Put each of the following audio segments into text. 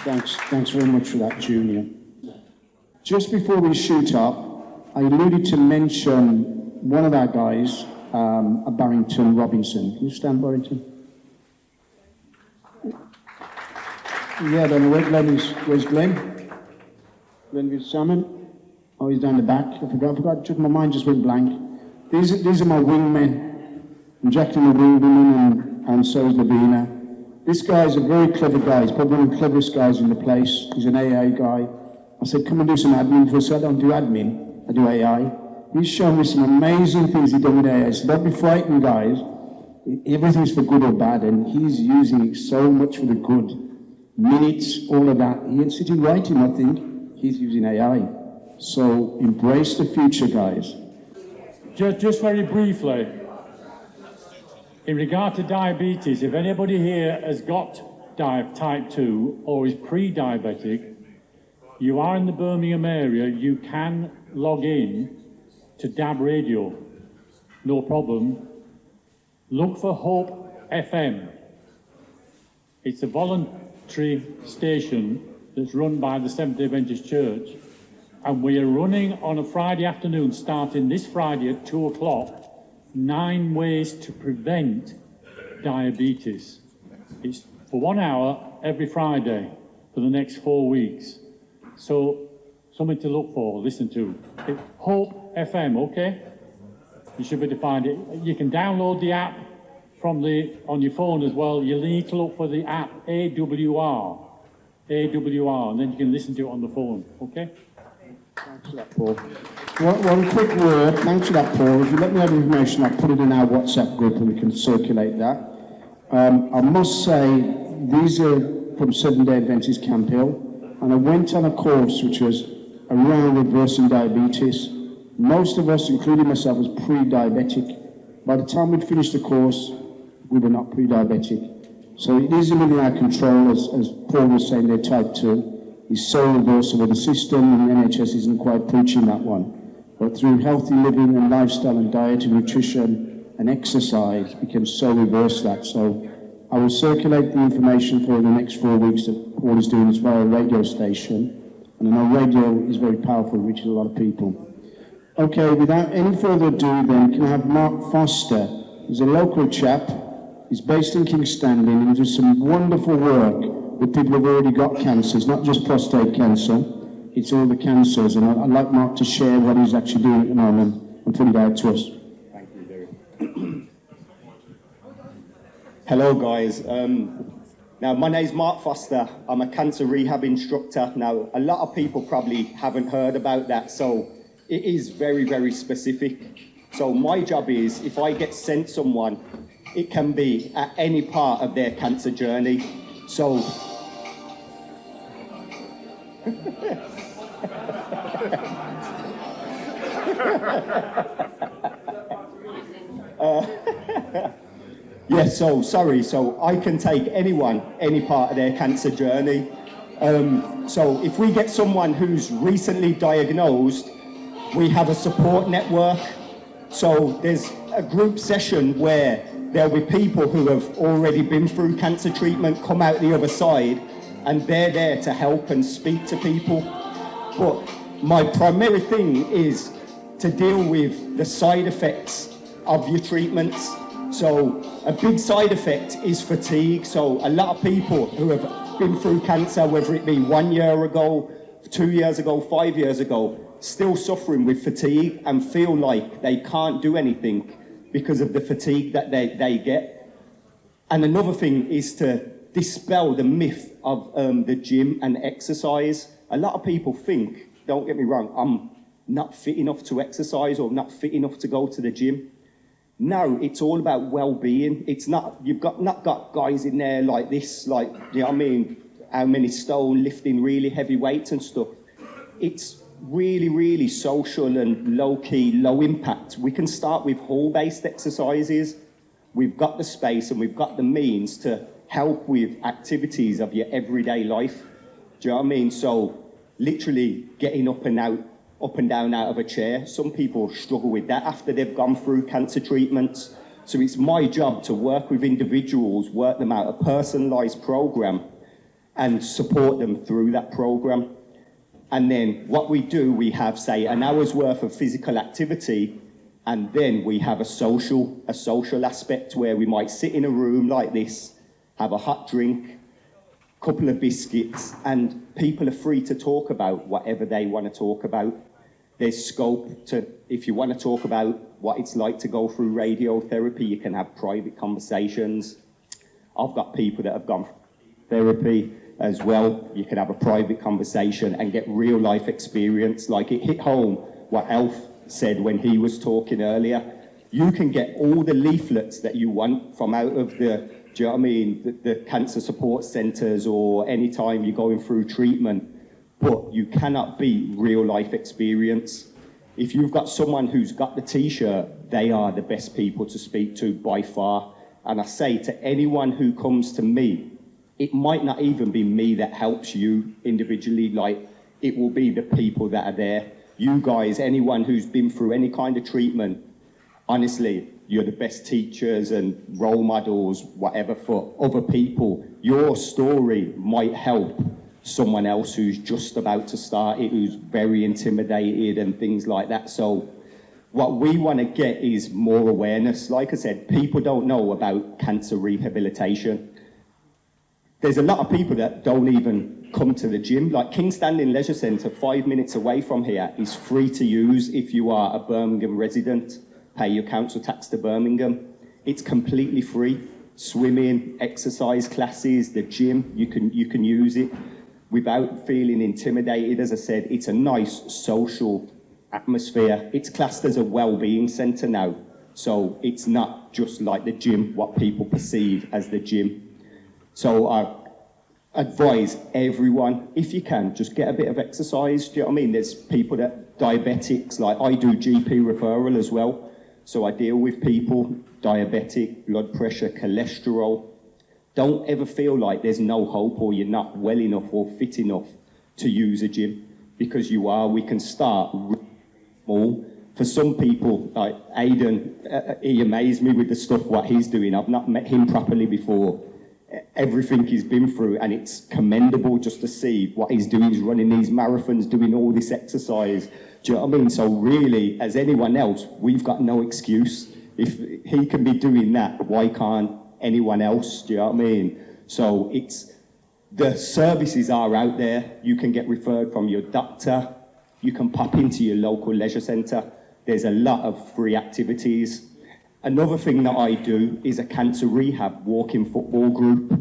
Thanks very much for that, Junior. Just before we shoot up, I alluded to mention one of our guys, Barrington Robinson. Can you stand, Barrington? Yeah, then where's Glenn? Glenn with Salmon? Oh, he's down the back. I forgot, my mind just went blank. These are my wingmen. I'm Jacqueline the wingwoman, and so is Lavina. This guy's a very clever guy. He's probably one of the cleverest guys in the place. He's an AA guy. I said, come and do some admin for us. I don't do admin, I do AI. He's shown me some amazing things he's done with AI. So don't be frightened, guys. Everything's for good or bad, and he's using it so much for the good. Minutes, all of that. He ain't sitting writing, I think. He's using AI. So embrace the future, guys. Just very briefly, in regard to diabetes, if anybody here has got type 2 or is pre-diabetic, you are in the Birmingham area, you can log in to DAB radio, no problem. Look for Hope FM. It's a voluntary station that's run by the Seventh-day Adventist Church, and we are running on a Friday afternoon, starting this Friday at 2 o'clock, 9 ways to prevent diabetes. It's for 1 hour every Friday for the next 4 weeks. So, something to look for, listen to. It's Hope FM, okay? You should be able to find it. You can download the app on your phone as well. You'll need to look for the app AWR, and then you can listen to it on the phone, okay? Thanks for that, Paul. One quick word, thanks for that, Paul. If you let me have information, I'll put it in our WhatsApp group and we can circulate that. I must say, these are from Seventh-day Adventist Camp Hill, and I went on a course which was around reversing diabetes. Most of us, including myself, was pre-diabetic. By the time we'd finished the course, we were not pre-diabetic. So it isn't within our control, as Paul was saying, they're type 2. It's so reversible. The system and the NHS isn't quite preaching that one. But through healthy living and lifestyle and diet and nutrition and exercise, we can so reverse that. So I will circulate the information for the next 4 weeks that Paul is doing this via a radio station. And I know radio is very powerful, reaches a lot of people. Okay, without any further ado then, can I have Mark Foster? He's a local chap. He's based in King's Standing and he does some wonderful work with people who've already got cancers, not just prostate cancer, it's all the cancers. And I'd like Mark to share what he's actually doing at the moment and put it out to us. Thank you, Derek. Hello, guys. Now, my name's Mark Foster. I'm a cancer rehab instructor. Now, a lot of people probably haven't heard about that, so it is very, very specific. So my job is, if I get sent someone, it can be at any part of their cancer journey. So, so I can take anyone, any part of their cancer journey. So if we get someone who's recently diagnosed, we have a support network. So there's a group session where there'll be people who have already been through cancer treatment come out the other side, and they're there to help and speak to people. But my primary thing is to deal with the side effects of your treatments. So a big side effect is fatigue. So a lot of people who have been through cancer, whether it be 1 year ago, 2 years ago, 5 years ago, still suffering with fatigue and feel like they can't do anything because of the fatigue that they get. And another thing is to dispel the myth of the gym and exercise. A lot of people think, don't get me wrong, I'm not fit enough to exercise or not fit enough to go to the gym. No, it's all about well-being. It's not, you've not got guys in there like this, like, you know what I mean, how many stone lifting really heavy weights and stuff. It's really, really social and low-key, low impact. We can start with hall-based exercises. We've got the space and we've got the means to help with activities of your everyday life. Do you know what I mean? So literally getting up and down out of a chair. Some people struggle with that after they've gone through cancer treatments. So it's my job to work with individuals, work them out a personalised programme, and support them through that program. And then what we do, we have, say, an hour's worth of physical activity, and then we have a social aspect where we might sit in a room like this, have a hot drink, couple of biscuits, and people are free to talk about whatever they want to talk about. There's scope to, if you want to talk about what it's like to go through radiotherapy, you can have private conversations. I've got people that have gone through therapy as well. You can have a private conversation and get real life experience. Like, it hit home what Alf said when he was talking earlier. You can get all the leaflets that you want from out of the, do you know what I mean, the cancer support centres, or any time you're going through treatment, but you cannot beat real life experience. If you've got someone who's got the t-shirt, they are the best people to speak to by far. And I say to anyone who comes to me, it might not even be me that helps you individually, like, it will be the people that are there. You guys, anyone who's been through any kind of treatment, honestly, you're the best teachers and role models, whatever, for other people. Your story might help someone else who's just about to start it, who's very intimidated and things like that. So what we want to get is more awareness. Like I said, people don't know about cancer rehabilitation. There's a lot of people that don't even come to the gym. Like, King Standing Leisure Centre, 5 minutes away from here, is free to use if you are a Birmingham resident. Pay your council tax to Birmingham. It's completely free. Swimming, exercise classes, the gym, you can use it without feeling intimidated. As I said, it's a nice social atmosphere. It's classed as a well-being centre now. So it's not just like the gym, what people perceive as the gym. So I advise everyone, if you can, just get a bit of exercise. Do you know what I mean? There's people that, diabetics, like I do GP referral as well. So I deal with people, diabetic, blood pressure, cholesterol. Don't ever feel like there's no hope, or you're not well enough or fit enough to use a gym, because you are. We can start really small. For some people, like Aidan, he amazed me with the stuff what he's doing. I've not met him properly before. Everything he's been through, and it's commendable just to see what he's doing. He's running these marathons, doing all this exercise. Do you know what I mean? So really, as anyone else, we've got no excuse. If he can be doing that, why can't anyone else? Do you know what I mean? So it's, the services are out there. You can get referred from your doctor. You can pop into your local leisure centre. There's a lot of free activities. Another thing that I do is a cancer rehab walking football group.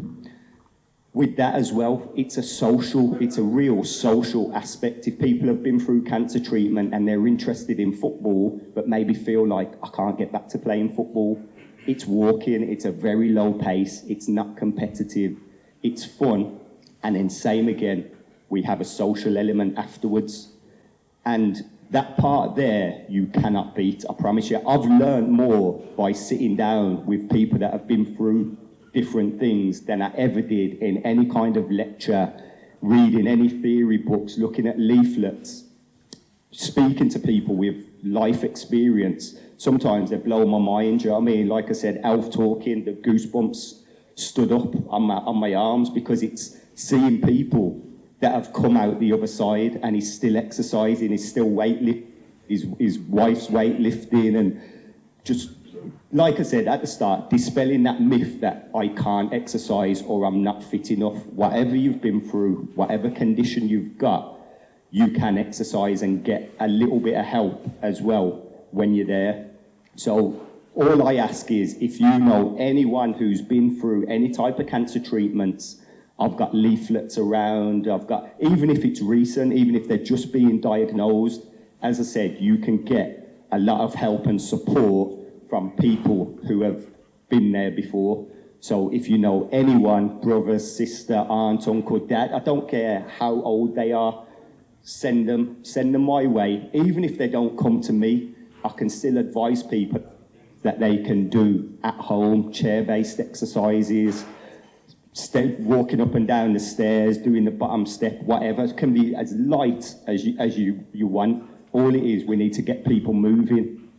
With that as well, it's a real social aspect. If people have been through cancer treatment and they're interested in football, but maybe feel like, I can't get back to playing football, it's walking, it's a very low pace, it's not competitive, it's fun. And then same again, we have a social element afterwards. And that part there, you cannot beat, I promise you. I've learned more by sitting down with people that have been through different things than I ever did in any kind of lecture, reading any theory books, looking at leaflets, speaking to people with life experience. Sometimes they blow my mind, you know what I mean? Like I said, Alf talking, the goosebumps stood up on my arms, because it's seeing people that have come out the other side, and he's still exercising, he's still weightlifting, his wife's weightlifting, and just, like I said at the start, dispelling that myth that I can't exercise or I'm not fit enough. Whatever you've been through, whatever condition you've got, you can exercise and get a little bit of help as well when you're there. So all I ask is, if you know anyone who's been through any type of cancer treatments, I've got leaflets around, I've got, even if it's recent, even if they're just being diagnosed, as I said, you can get a lot of help and support from people who have been there before. So if you know anyone, brother, sister, aunt, uncle, dad, I don't care how old they are, send them my way. Even if they don't come to me, I can still advise people that they can do at home, chair-based exercises, walking up and down the stairs, doing the bottom step, whatever. It can be as light as you want. All it is, we need to get people moving.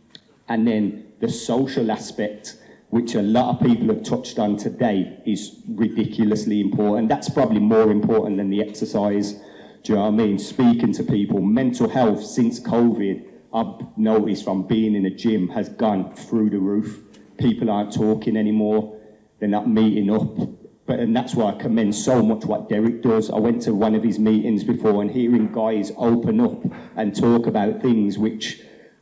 And then the social aspect, which a lot of people have touched on today, is ridiculously important. That's probably more important than the exercise. Do you know what I mean? Speaking to people, mental health since COVID, I've noticed from being in a gym has gone through the roof. People aren't talking anymore. They're not meeting up. And that's why I commend so much what Derek does. I went to one of his meetings before and hearing guys open up and talk about things which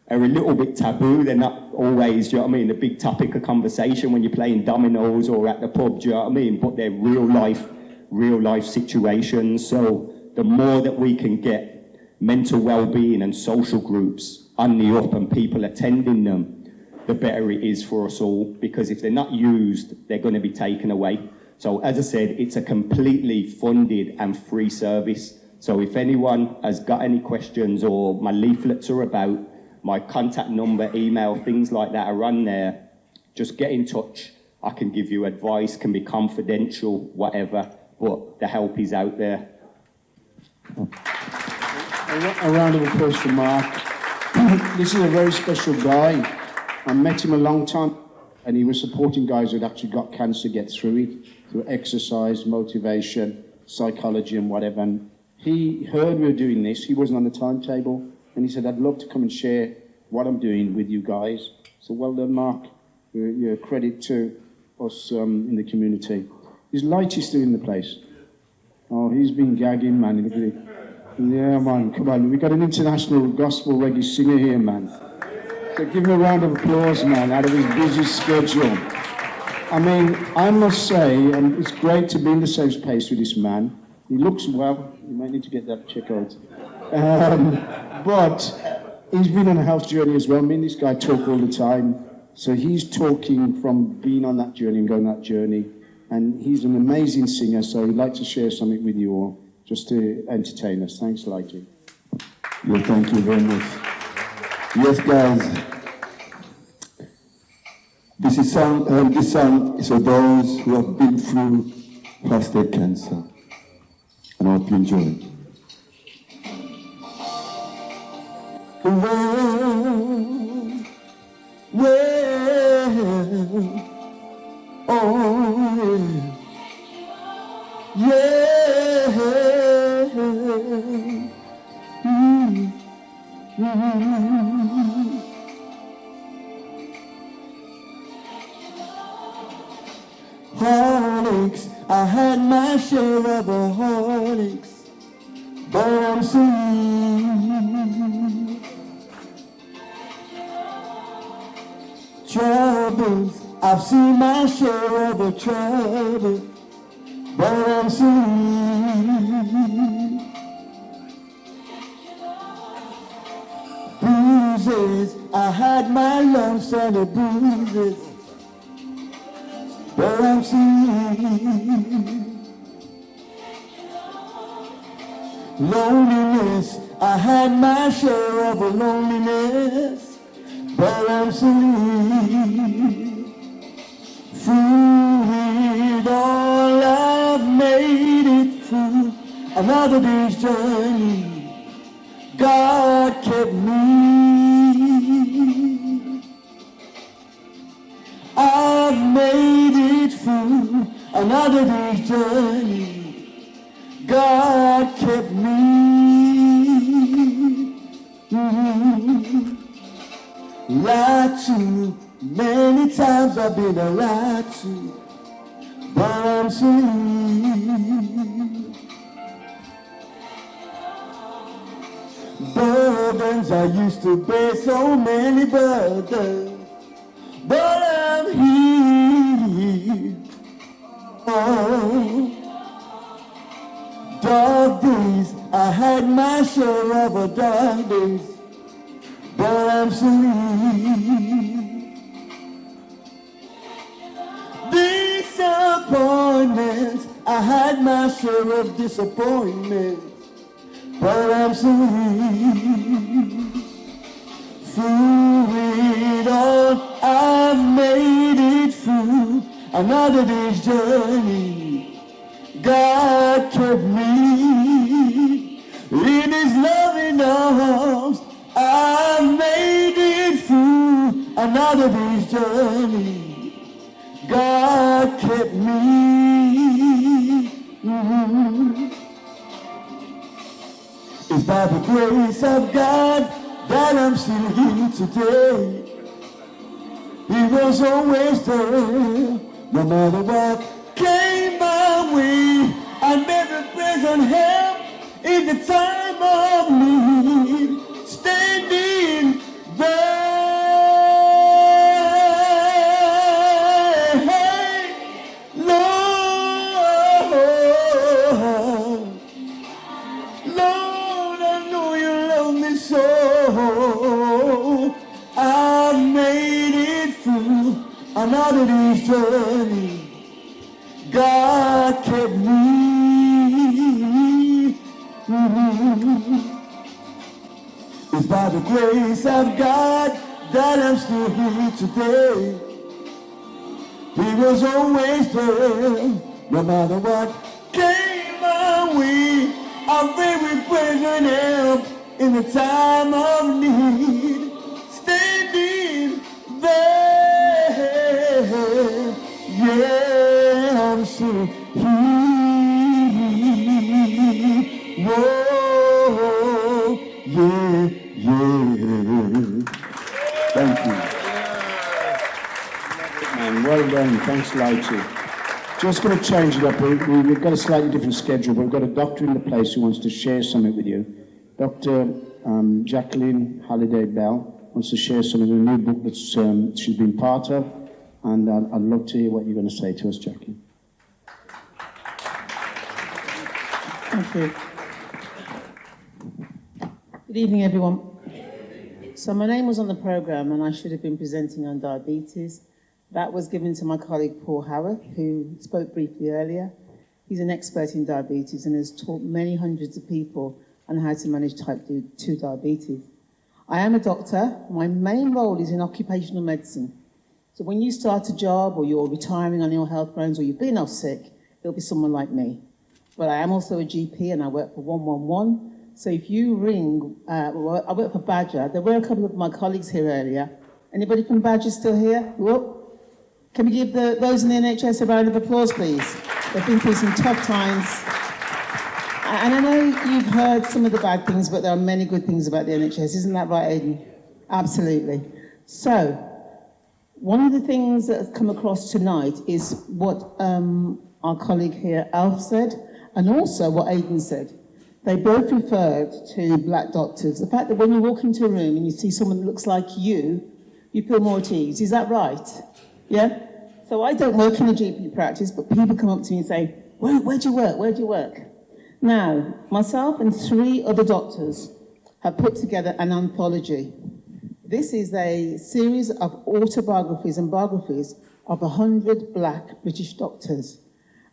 are a little bit taboo. They're not always, do you know what I mean, the big topic of conversation when you're playing dominoes or at the pub, do you know what I mean? But they're real life situations. So the more that we can get mental well-being and social groups on the up and people attending them, the better it is for us all, because if they're not used, they're going to be taken away. So as I said, it's a completely funded and free service. So if anyone has got any questions, or my leaflets are about, my contact number, email, things like that are on there, just get in touch. I can give you advice, can be confidential, whatever, but the help is out there. A round of applause for Mark. This is a very special guy. I met him a long time, and he was supporting guys who'd actually got cancer get through it, through exercise, motivation, psychology and whatever. And he heard we were doing this. He wasn't on the timetable. And he said, I'd love to come and share what I'm doing with you guys. So well done, Mark. You're a credit to us in the community. Is Lighty still in the place? Oh, he's been gagging, man. Look at it. Yeah, man, come on. We've got an international gospel reggae singer here, man. So give him a round of applause, man, out of his busy schedule. I mean, I must say, it's great to be in the same space with this man. He looks well. You might need to get that checked out. But he's been on a health journey as well. Me and this guy talk all the time. So he's talking from being on that journey and going that journey. And he's an amazing singer, so he'd like to share something with you all, just to entertain us. Thanks, Lighty. Yeah, thank you very much. Yes, guys. This song is for those who have been through prostate cancer. And I hope you enjoy it. Heartaches, I had my share of heartaches, but I'm free. Troubles, I've seen my share of trouble, but I'm free. Bruises, I had my lumps and the bruises, but I'm free. Loneliness, I had my share of loneliness, but I'm free. Through it all, I've made it through another day's journey. God kept me. I've made it through another day's journey. God kept me. Lied to, many times I've been lied to, but I'm free. Burdens, I used to bear so many burdens, but I'm here. Oh. Dark days, I had my share of dark days, but I'm free. Disappointments, I had my share of disappointments, but I'm free. Through it all, I've made it through another day's journey. God kept me in His loving arms. I made it through another day's journey. grace of God that I'm still here today. He was always there, no matter what came my way. I never present help in the time of need, standing there. Hey, Lord, Lord, I know you love me so. I made it through another day's journey. God kept me. It's by the grace of God that I'm still here today. He was always there, no matter what came my way. I'm very present help in the time of need, standing there. Yeah, I'm still here. Whoa, yeah, yeah. Thank you. Man, well done. Thanks, Lighty. Just going to change it up. We've got a slightly different schedule, but we've got a doctor in the place who wants to share something with you. Dr. Jacqueline Halliday Bell wants to share something with a new book that she's been part of, and I'd love to hear what you're going to say to us, Jackie. Thank you. Good evening, everyone. So my name was on the programme and I should have been presenting on diabetes. That was given to my colleague Paul Howard, who spoke briefly earlier. He's an expert in diabetes and has taught many hundreds of people on how to manage type 2 diabetes. I am a doctor. My main role is in occupational medicine. So when you start a job or you're retiring on ill health grounds or you've been off sick, it'll be someone like me. But I am also a GP and I work for 111. So if you ring, I work for Badger. There were a couple of my colleagues here earlier. Anybody from Badger still here? Whoop. Can we give those in the NHS a round of applause, please? They've been through some tough times. And I know you've heard some of the bad things, but there are many good things about the NHS. Isn't that right, Aidan? Absolutely. So, one of the things that has come across tonight is what our colleague here, Alf, said, and also what Aidan said. They both referred to black doctors. The fact that when you walk into a room and you see someone that looks like you feel more at ease. Is that right? Yeah? So I don't work in a GP practice, but people come up to me and say, where do you work? Where do you work? Now, myself and 3 other doctors have put together an anthology. This is a series of autobiographies and biographies of 100 black British doctors.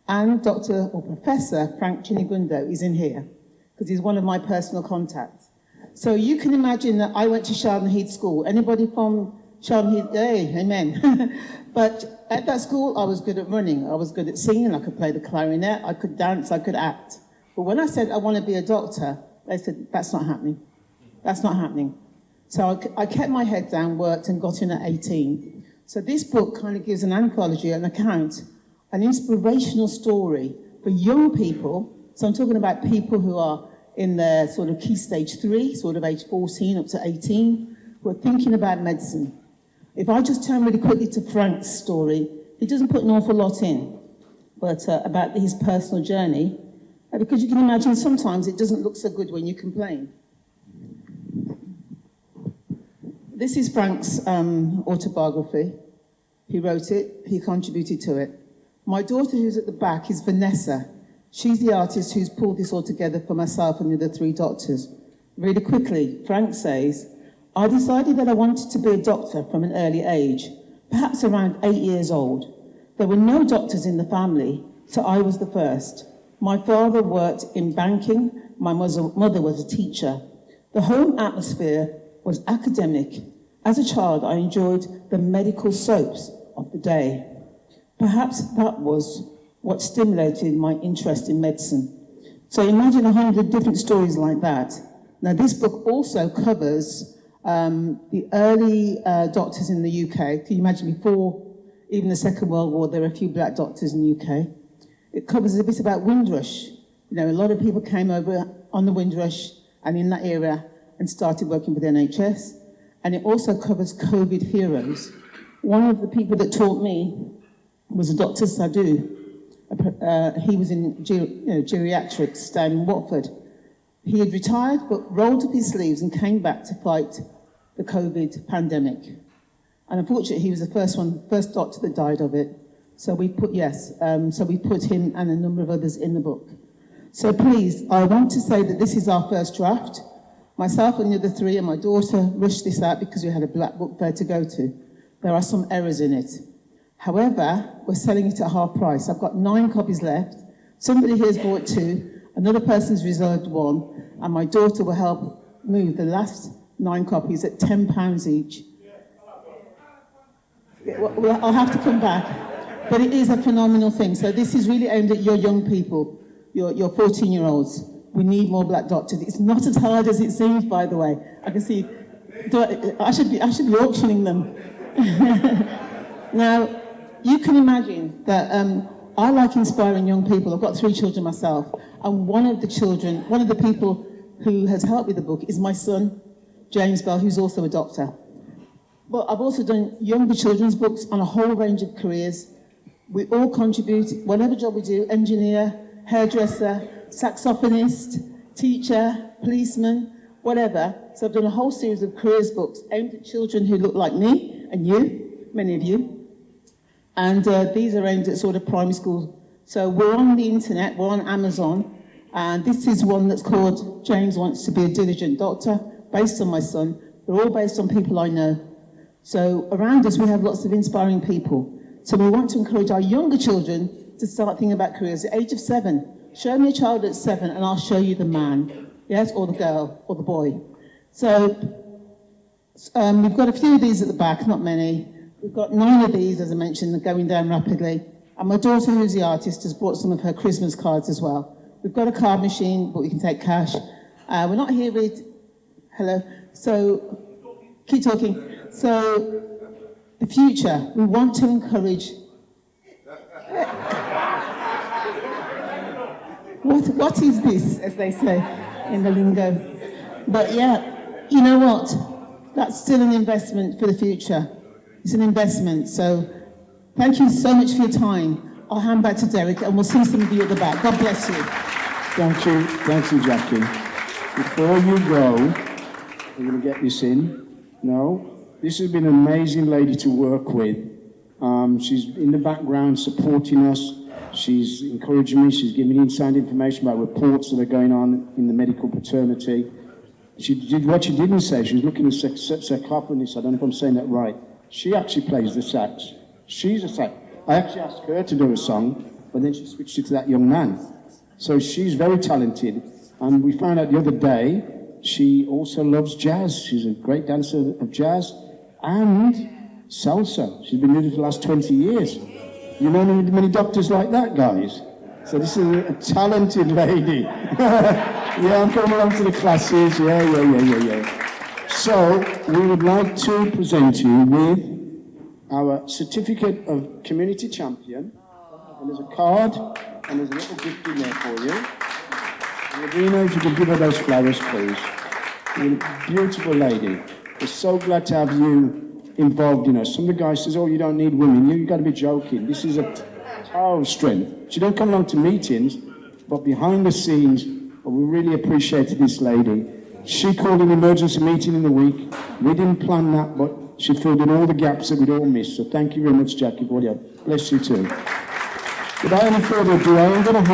And Dr. or Professor Frank Chinigundo is in here, because he's one of my personal contacts. So you can imagine that I went to Sheldon Heath School. Anybody from Sheldon Heath? Hey, amen. But at that school, I was good at running. I was good at singing. I could play the clarinet. I could dance. I could act. But when I said I want to be a doctor, they said, that's not happening. That's not happening. So I kept my head down, worked, and got in at 18. So this book kind of gives an anthology, an account, an inspirational story for young people. So I'm talking about people who are in their sort of key stage 3, sort of age 14 up to 18, who are thinking about medicine. If I just turn really quickly to Frank's story, he doesn't put an awful lot in, but about his personal journey, because you can imagine sometimes it doesn't look so good when you complain. This is Frank's autobiography. He wrote it, he contributed to it. My daughter who's at the back is Vanessa. She's the artist who's pulled this all together for myself and the other 3 doctors. Really quickly, Frank says, I decided that I wanted to be a doctor from an early age, perhaps around 8 years old. There were no doctors in the family, so I was the first. My father worked in banking, my mother was a teacher. The home atmosphere was academic. As a child, I enjoyed the medical soaps of the day. Perhaps that was what stimulated my interest in medicine. So imagine 100 different stories like that. Now, this book also covers the early doctors in the UK. Can you imagine before even the Second World War, there were a few black doctors in the UK. It covers a bit about Windrush. You know, a lot of people came over on the Windrush and in that area, and started working with the NHS. And it also covers COVID heroes. One of the people that taught me was a Dr. Sadhu. He was in geriatrics down in Watford. He had retired, but rolled up his sleeves and came back to fight the COVID pandemic. And unfortunately, he was the first doctor that died of it. So we put him and a number of others in the book. So please, I want to say that this is our first draft. Myself and the other three and my daughter rushed this out because we had a black book fair to go to. There are some errors in it. However, we're selling it at half price. I've got 9 copies left. Somebody here has bought 2, another person's reserved 1, and my daughter will help move the last 9 copies at £10 each. Well, I'll have to come back. But it is a phenomenal thing. So this is really aimed at your young people, your 14-year-olds. We need more black doctors. It's not as hard as it seems, by the way. I can see, I should be auctioning them. Now, you can imagine that I like inspiring young people. I've got 3 children myself. And one of the people who has helped with the book is my son, James Bell, who's also a doctor. But I've also done younger children's books on a whole range of careers. We all contribute, whatever job we do, engineer, hairdresser, saxophonist, teacher, policeman, whatever. So I've done a whole series of careers books aimed at children who look like me and you, many of you. And these are aimed at sort of primary school. So we're on the internet, we're on Amazon, and this is one that's called James Wants to Be a Diligent Doctor, based on my son. They're all based on people I know. So around us we have lots of inspiring people. So we want to encourage our younger children to start thinking about careers at the age of 7. Show me a child at 7 and I'll show you the man, yes, or the girl, or the boy. So we've got a few of these at the back, not many. We've got 9 of these, as I mentioned, they're going down rapidly. And my daughter, who's the artist, has brought some of her Christmas cards as well. We've got a card machine, but we can take cash. We're not here with... Hello. So, keep talking. So, the future, we want to encourage... What is this, as they say in the lingo? But yeah, you know what? That's still an investment for the future. It's an investment. So thank you so much for your time. I'll hand back to Derek and we'll see some of you at the back. God bless you. Thank you, Jackie. Before you go, we're going to get this in. No, this has been an amazing lady to work with. She's in the background supporting us. She's encouraging me. She's giving me inside information about reports that are going on in the medical fraternity. She did what she didn't say. She was looking at saxophonist. I don't know if I'm saying that right. She actually plays the sax. She's a sax. I actually asked her to do a song, but then she switched it to that young man. So she's very talented. And we found out the other day, she also loves jazz. She's a great dancer of jazz and salsa. She's been doing it for the last 20 years. You know many doctors like that, guys? So this is a talented lady. Yeah, I'm coming along to the classes. Yeah. So we would like to present you with our certificate of community champion. And there's a card, and there's a little gift in there for you. And Adrina, if you could give her those flowers, please. You're a beautiful lady. We're so glad to have you involved in us. Some of the guys says, oh, you don't need women. You've got to be joking. This is a tower of strength. She don't come along to meetings, but behind the scenes, we really appreciated this lady. She called an emergency meeting in the week. We didn't plan that, but she filled in all the gaps that we'd all missed. So thank you very much, Jackie. Bless you too. Without any further ado, I am going to